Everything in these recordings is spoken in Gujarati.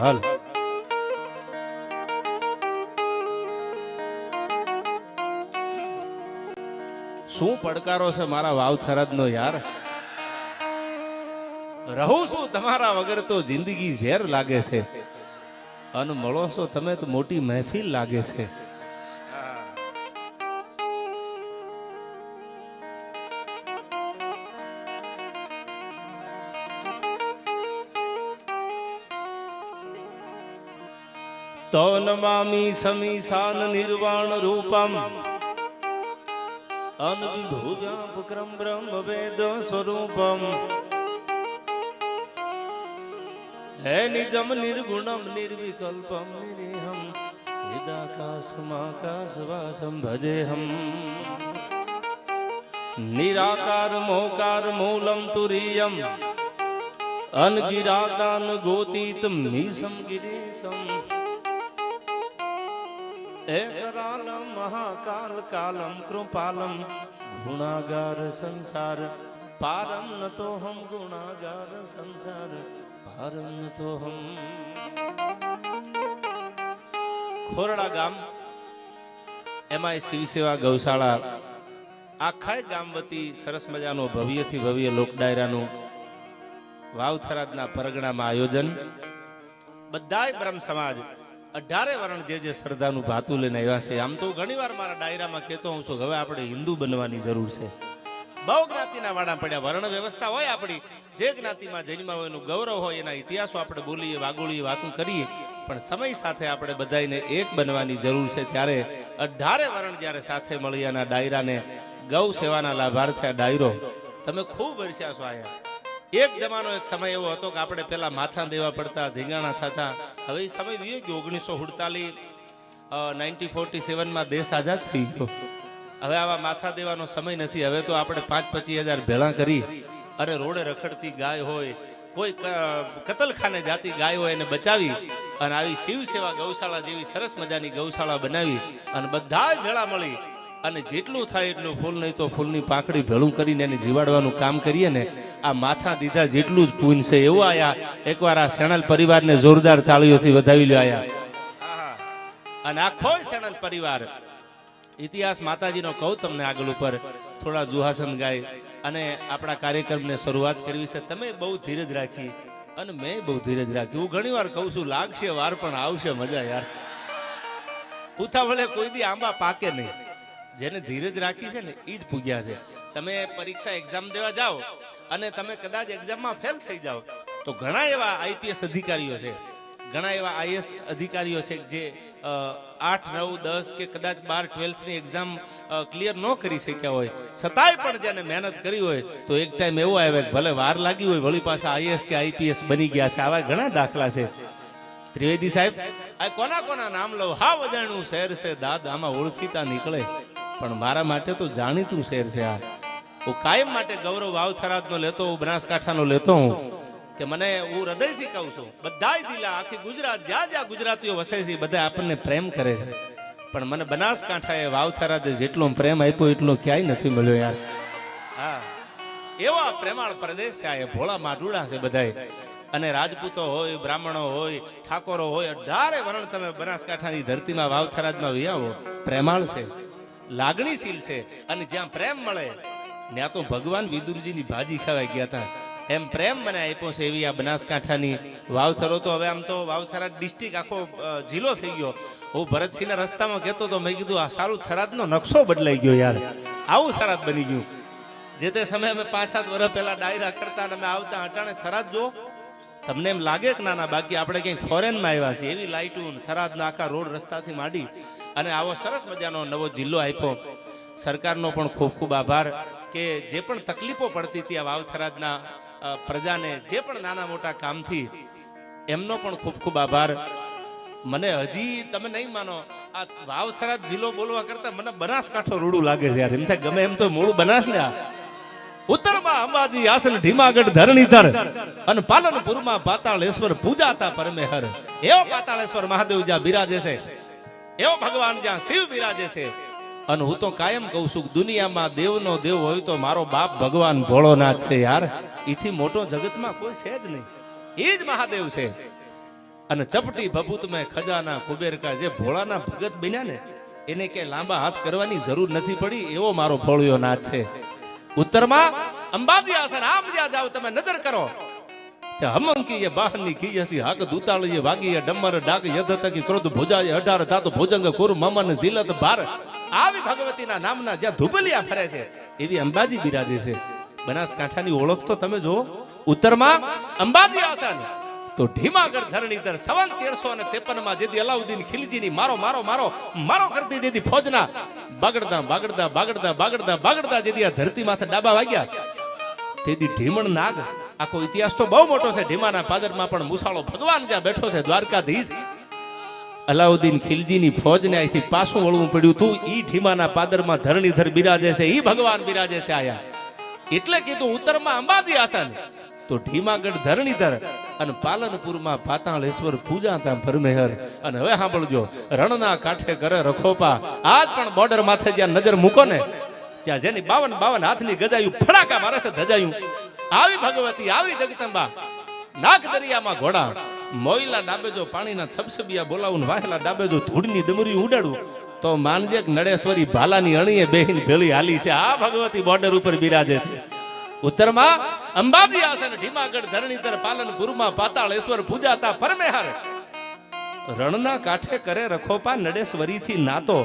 હાલ શું પડકારો છે મારા વાવથરાજનો યાર. રહું છું તમારા વગર તો જિંદગી ઝેર લાગે છે, અને મળો છો તમે તો મોટી મહેફિલ લાગે છે. તો નમામી સમીશાન નિર્વાણ રૂપમ અનવિભૂવ્યાપક્રમ બ્રહ્મ વેદ સ્વરૂપમ હે નિજમ નિર્ગુણમ નિર્વિકલ્પમ નિરીહમ ચિદાકાશમાકાશવાસમ ભજેહમ નિરાકાર મોકાર મૂલમ તુરીયમ અનગિરાકાન ગોતીતમ નિસમ ગિરીશમ એકરાલમ મહાકાલ કાલમ કૃપાલમ ગુણાગાર સંસાર પારમ નતો હમ ગુણાગાર સંસાર પારમ નતો હમ. ખોરડા ગામ એમાં શિવસેવા ગૌશાળા આખા ગામ વતી સરસ મજાનો ભવ્યથી ભવ્ય લોક ડાયરાનું વાવથરાજના પરગણામાં આયોજન. બધાય બ્રહ્મ સમાજ 18 વર્ણ જે શ્રદ્ધાનું ભાતું લઈને આવ્યા છે. આમ તો ઘણી વાર મારા ડાયરામાં કહેતો હું છું હવે આપણે હિન્દુ બનવાની જરૂર છે. બહુ જ્ઞાતિના વાડા પડ્યા, વર્ણ વ્યવસ્થા હોય આપણી, જે જ્ઞાતિમાં જન્મ્યા હોય એનું ગૌરવ હોય, એના ઇતિહાસો આપણે બોલીએ વાગોળીએ વાતું કરીએ, પણ સમય સાથે આપણે બધાને એક બનવાની જરૂર છે. ત્યારે 18 વર્ણ જ્યારે સાથે મળી આના ડાયરાને ગૌ સેવાના લાભાર્થી આ ડાયરો તમે ખૂબ વર્ષ્યા છો આયા. એક જમાનો એક સમય એવો હતો કે આપણે પેલા માથા દેવા પડતા, ધીંગાણા થતા. હવે એ સમય રહ્યો ગયો. 1948 1947 દેશ આઝાદ થઈ ગયો. હવે આવા માથા દેવાનો સમય નથી. હવે તો આપણે 5-25 હજાર ભેળા કરી અને રોડે રખડતી ગાય હોય, કોઈ કતલખાને જાતી ગાય હોય એને બચાવી અને આવી શિવ સેવા ગૌશાળા જેવી સરસ મજાની ગૌશાળા બનાવી અને બધા ભેળા મળી અને જેટલું થાય એટલું, ફૂલ નહીં તો ફૂલની પાંખડી ભેળું કરીને એને જીવાડવાનું કામ કરીએ ને, આ માથા દીધા જેટલું જ પૂન છે. એવું આયા એકવાર આ સેણલ પરિવારને જોરદાર તાળીઓથી વધાવી લ્યો આયા. અને આખો સેણલ પરિવાર ઇતિહાસ માતાજીનો કહું તમને આગળ ઉપર થોડા જુહાસન ગાય અને આપણા કાર્યક્રમને શરૂઆત કરવી છે. તમે બહુ ધીરજ રાખી અને મેં બહુ ધીરજ રાખી. હું ઘણી વાર કહું છું લાગશે વાર પણ આવશે મજા યાર. ઉતાવળે કોઈ દી આંબા પાકે નહીં. જેને ધીરજ રાખી છે ને એ જ પૂગ્યા છે. તમે પરીક્ષા એક્ઝામ દેવા જાઓ અને તમે કદાચ એક્ઝામમાં ફેલ થઈ જાઓ તો ઘણા એવા આઈપીએસ અધિકારીઓ છે, ઘણા એવા આઈએસ અધિકારીઓ છે જે 8, 9, 10 કે કદાચ 12, 12ની એક્ઝામ ક્લિયર ન કરી શક્યા હોય, છતાંય પણ જેને મહેનત કરી હોય તો એક ટાઈમ એવો આવે કે ભલે વાર લાગી હોય વળી પાછા આઈએસ કે આઈપીએસ બની ગયા છે. આવા ઘણા દાખલા છે. ત્રિવેદી સાહેબ આ કોના કોના નામ લઉં? હા વજાણું શહેર છે દાદ, આમાં ઓળખીતા નીકળે પણ મારા માટે તો જાણીતું શહેર છે આ. હું કાયમ માટે ગૌરવ વાવથરાજનો લેતો હું, બનાસકાંઠાનો લેતો હું કે મને હું હૃદયથી કહું છું બધા જિલ્લા આખી ગુજરાત જ્યાં જ્યાં ગુજરાતીઓ વસે છે બધા આપણને પ્રેમ કરે છે, પણ મને બનાસકાંઠાએ વાવથરાજે જેટલો પ્રેમ આપ્યો એટલો ક્યાંય નથી મળ્યો યાર. હા એવો આ પ્રેમાળ પ્રદેશ છે. આ ભોળા માઢુડા છે બધાય. અને રાજપૂતો હોય, બ્રાહ્મણો હોય, ઠાકોરો હોય, 18 વર્ણ તમે બનાસકાંઠાની ધરતીમાં વાવથરાજમાં વિયાવો. પ્રેમાળ છે, લાગણીશીલ છે. અને જ્યાં પ્રેમ મળે ત્યાં તો ભગવાન વિદુરજીની ભાજી ખાવા ગયા હતા એમ પ્રેમ મને આપ્યો છે. એવી આ બનાસકાંઠાની વાવથરો તો હવે આમ તો વાવથરા ડિસ્ટ્રિક્ટ આખો જિલ્લો થઈ ગયો. હું ભરતસિંહના રસ્તામાં કહેતો તો મેં કીધું આ સારું થરાદનો નકશો બદલાઈ ગયો યાર, આવું થરાદ બની ગયું. જે તે સમયે અમે 5-7 વર્ષ પહેલા ડાયરા કરતા અને અમે આવતા અટાણે થરાદ જો તમને એમ લાગે કે નાના, બાકી આપણે ક્યાંક ફોરેનમાં આવ્યા છીએ. એવી લાઇટું થરાદના આખા રોડ રસ્તાથી માંડી અને આવો સરસ મજાનો નવો જિલ્લો આપ્યો. સરકારનો પણ ખૂબ ખૂબ આભાર કે જે પણ તકલીફો પડતી હતી આ વાવથરાજના પ્રજાને, જે પણ નાના મોટા કામથી, એમનો પણ ખૂબ ખૂબ આભાર. મને હજી તમે નહીં માનો આ વાવથરાજ જિલ્લો બોલવા કરતા મને બનાસકાંઠો રૂડું લાગે છે યાર. એમ થાય ગમે એમ તો મૂળ બનાસ ને. આ ઉત્તરમાં અંબાજી આસન ઢીમાગઢ ધરણીધર અને પાલનપુરમાં પાતાળેશ્વર પૂજાતા પરમેહર. એવો પાતાળેશ્વર મહાદેવ જ્યાં બિરાજે છે, એવો ભગવાન જ્યાં શિવ બિરાજે છે. અને હું તો કાયમ કહું છું દુનિયામાં દેવનો દેવ હોય તો મારો બાપ ભગવાન ભોળોનાથ છે યાર. એથી મોટો જગતમાં કોઈ છે જ નહીં. એ જ મહાદેવ છે. અને ચપટી ભભૂત મેં ખજાના કુબેર કા, જે ભોળાના ભગત બન્યા ને એને કે લાંબા હાથ કરવાની જરૂર નથી પડી, એવો મારો ભોળિયો નાથ છે. ઉત્તરમાં અંબાજી આસન, આમ જ્યાં જાઓ તમે નજર કરો તે હમંકી એ બાહની કી હસી હાક દૂતાળી વાગી ડમર ડાક યધ તકી ક્રોધ ભુજાય 18 ધાતુ ભુજંગ કુર મમન ઝિલત ભાર. આવી ભગવતીના નામના જ્યાં ધુબલિયા ફરે છે એવી અંબાજી બિરાજે છે. બનાસકાંઠાની ઓળખ તો તમે જો. ઉત્તરમાં અંબાજી આસન તો ઢીમાગઢ ધરણીધર સંવત 1353 માં જેદી અલાઉદ્દીન ખિલજીની મારો મારો મારો મારો કરતી જેદી ફોજના બાગડતા બાગડતા બાગડતા બાગડતા બાગડતા જેદી આ ધરતી માથે ડાબા વાગ્યા તેદી ઢીમણ નાગ, આખો ઇતિહાસ તો બહુ મોટો છે. ઢીમાના પાદરમાં પણ મુસાળો ભગવાન જ્યાં બેઠો છે, દ્વારકાધીશ. અલાઉદ્દીન ખિલજીની ફોજને અહીંથી પાછું વળવું પડ્યું તું. ઈ ઢીમાના પાદરમાં ધરણીધર બિરાજે છે, ઈ ભગવાન બિરાજે છે આયા. એટલે કીધું ઉત્તરમાં અંબાજી આસન તો ઢીમાગઢ ધરણીધર અને પાલનપુરમાં પાતાળેશ્વર પૂજાતા પરમેહર. અને હવે સાંભળજો, રણના કાંઠે કરે રખોપા. આજ પણ બોર્ડર માથે જ્યાં નજર મૂકો ને ત્યાં જેની 52 હાથની ગજાયું ફડાકા મારે છે ધજાયું, આવી ભગવતી, આવી જગદંબા. નાક દરિયામાં ઘોડા, મોઈલા ડાબે જો પાણીના છબછબિયા બોલાવું, વાહેલા ડાબે જો ધૂળની ડમરી ઉડાડું, તો માનજે નડેશ્વરી ભાલાની અણીએ બેહીન ભેળી હાલી છે. આ ભગવતી બોર્ડર ઉપર બિરાજે છે. ઉત્તરમાં અંબાજી આસન ઢીમાગઢ ધરણીધર પાલનપુરમાં પાતાળેશ્વર પૂજાતા પરમેહર. રણના કાંઠે કરે રખોપા નડેશ્વરીથી નાતો.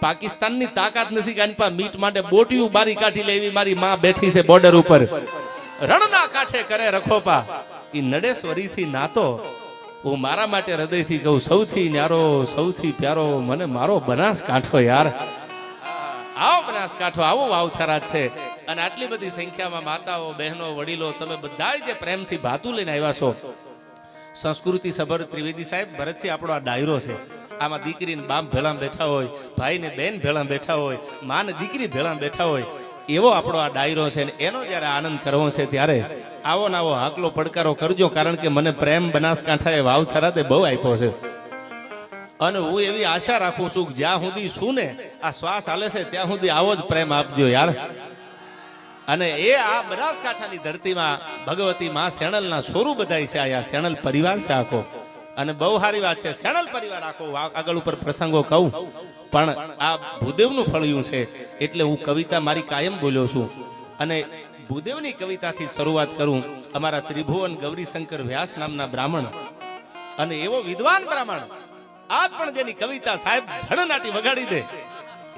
પાકિસ્તાનની તાકાત નથી કે આની પાસે મીટ માટે બોટિયું બારી કાઢી લેવી. મારી માં બેઠી છે બોર્ડર ઉપર. રણના કાંઠે કરે રખોપા, ઈ નડેશ્વરીથી નાતો. હું મારા માટે હૃદયથી કહું, સૌથી ન્યારો સૌથી પ્યારો મને મારો બનાસકાંઠો યાર. આવો બનાસકાંઠો, આવો વાવથરા છે. અને આટલી બધી સંખ્યામાં માતાઓ, બહેનો, વડીલો, તમે બધા જે પ્રેમથી ભાતું લઈને આવ્યા છો. સંસ્કૃતિ સભર ત્રિવેદી સાહેબ, ભરતસિંહ આપણો આ ડાયરો છે. આમાં દીકરીને બાપ ભેળા બેઠા હોય, ભાઈ ને બેન ભેળા બેઠા હોય, માં ને દીકરી ભેળા બેઠા હોય, એવો આપણો આ ડાયરો છે. ને એનો જ્યારે આનંદ કરવો છે ત્યારે આવો ને આવો હાકલો પડકારો કરજો. કારણ કે મને પ્રેમ બનાસકાંઠાએ વાવથરા તે બહુ આપ્યો છે. અને હું એવી આશા રાખું છું કે જ્યાં સુધી શું ને આ શ્વાસ હાલે છે ત્યાં સુધી આવો જ પ્રેમ આપજો યાર. અને એ આ બનાસકાંઠાની ધરતીમાં ભગવતી માં સેણલના સોરું બધાય છે. આ સેણલ પરિવાર છે આખો. અને બહુ સારી વાત છે, સેણલ પરિવાર આખો. આગળ ઉપર પ્રસંગો કહું, પણ આ ભૂદેવનું ફળિયું છે એટલે હું કવિતા મારી કાયમ બોલ્યો છું. અને ભૂદેવની કવિતાથી શરૂઆત કરું. અમારા ત્રિભુવન ગૌરીશંકર વ્યાસ નામના બ્રાહ્મણ, અને એવો વિદ્વાન બ્રાહ્મણ, આજ પણ જેની કવિતા સાહેબ ધડનાટી વગાડી દે,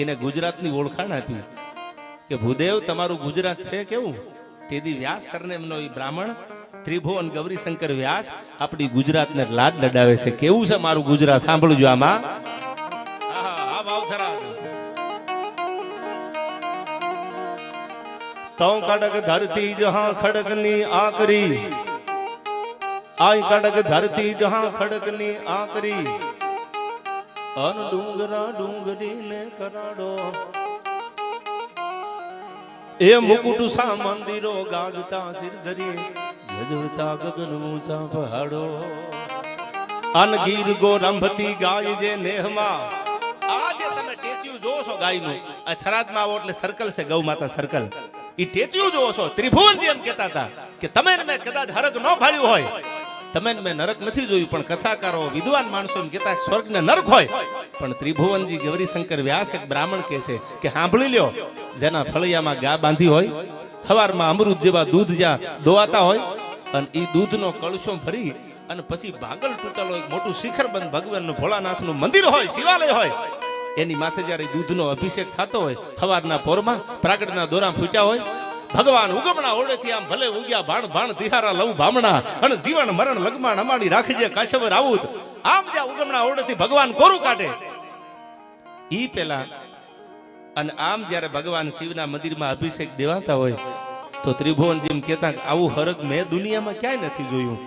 એને ગુજરાતની ઓળખાણ આપી કે ભૂદેવ તમારું ગુજરાત છે કેવું. તેદી વ્યાસ સરનેમનો એ બ્રાહ્મણ ત્રિભુવન ગૌરીશંકર વ્યાસ આપણી ગુજરાતને લાડ લડાવે છે. કેવું છે મારું ગુજરાત, સાંભળજો આમાં. તો કડક ધરતી જહાં ખડકની આકરી, આય કડક ધરતી જહાં ખડકની આકરી, અન ડુંગરા ડુંગરીને કરાડો, એ મુકુટ સા મંદિરો ગાજતા સિરધરી, ગજવતા ગગન ઊંચા પહાડો, અન ગીર ગોરંભતી ગાય જે નેહમાં. આજે તમે ટેચ્યુ જોવો છો ગાયનું, આ થરાદમાં આવો એટલે સર્કલ છે, ગૌ માતા સર્કલ. ઈ ટેચ્યુ જોવો છો. ત્રિભુવનજી એમ કહેતા હતા કે તમે મેં કદાચ હરક ન ભાળ્યું હોય, તમે મેં નરક નથી જોયું, પણ કથાકારો, વિદ્વાન માણસો એમ કહેતા સ્વર્ગ ને નરક હોય. પણ ત્રિભુવનજી ગૌરીશંકર વ્યાસ એક બ્રાહ્મણ કહે છે કે સાંભળી લ્યો, જેના ફળિયામાં ગા બાંધી હોય, સવારમાં અમૃત જેવા દૂધ જ્યાં દોવાતા હોય, અને એ દૂધનો કળશો ભરી અને પછી ભાગલ તૂટેલો એક મોટું શિખરબંધ ભગવાનનું ભોળાનાથનું મંદિર હોય, શિવાલય હોય, એની માથે જ્યારે દૂધનો અભિષેક થતો હોય, સવારના પોરમાં પ્રાગટના દોરા ફૂટ્યા હોય, ભગવાન ઉગમણા ઓળેથી આમ ભલે ઉગ્યા ભાણ ભાણ તિહારા લઉં ભામણા, અને જીવન મરણ લગમાણ અમાડી રાખીજે કાશવર આવું. આમ જ્યાં ઉગમણા ઓળેથી ભગવાન કોરું કાઢે ઈ પેલા. અને આમ જ્યારે ભગવાન શિવના મંદિરમાં અભિષેક દેવાતા હોય તો ત્રિભુવનજી એમ કહેતા આવું હરક મેં દુનિયામાં ક્યાંય નથી જોયું.